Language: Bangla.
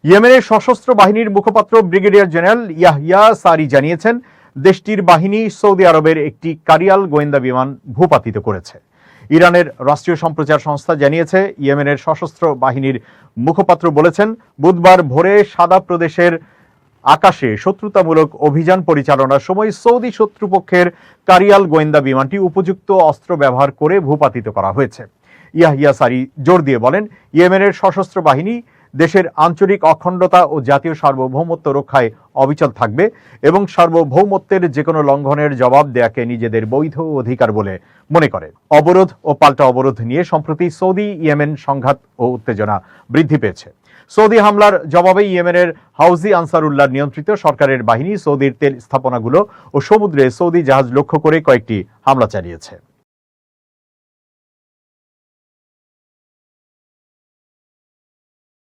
ইয়েমেনের সশস্ত্র বাহিনীর মুখপাত্র ব্রিগেডিয়ার জেনারেল ইয়াহিয়া সারি জানিয়েছেন, দেশটির বাহিনী সৌদি আরবের একটি কারিয়াল গোয়েন্দা বিমান ভূপাতিত করেছে। ইরানের রাষ্ট্রীয় সম্প্রচার সংস্থা জানিয়েছে, ইয়েমেনের সশস্ত্র বাহিনীর মুখপাত্র বলেছেন, বুধবার ভোরে সাদা প্রদেশের আকাশে শত্রুতামূলক অভিযান পরিচালনার সময় সৌদি শত্রুপক্ষের কারিয়াল গোয়েন্দা বিমানটি উপযুক্ত অস্ত্র ব্যবহার করে ভূপাতিত করা হয়েছে। ইয়াহিয়া সারি জোর দিয়ে বলেন, ইয়েমেনের সশস্ত্র বাহিনী দেশের আঞ্চলিক অখণ্ডতা ও জাতীয় সার্বভৌমত্ব রক্ষায় অবিচল থাকবে এবং সার্বভৌমত্বের যে কোনো লঙ্ঘনের জবাব দেয়াকে নিজেদের বৈধ অধিকার বলে মনে করে। অবরোধ ও পাল্টা অবরোধ নিয়ে সম্প্রতি সৌদি ইয়েমেন সংঘাত ও উত্তেজনা বৃদ্ধি পেয়েছে। সৌদি হামলার জবাবে ইয়েমেনের হাউজি আনসারুল্লাহ নিয়ন্ত্রিত সরকারের বাহিনী সৌদির তেল স্থাপনাগুলো ও সমুদ্রে সৌদি জাহাজ লক্ষ্য করে কয়েকটি হামলা চালিয়েছে।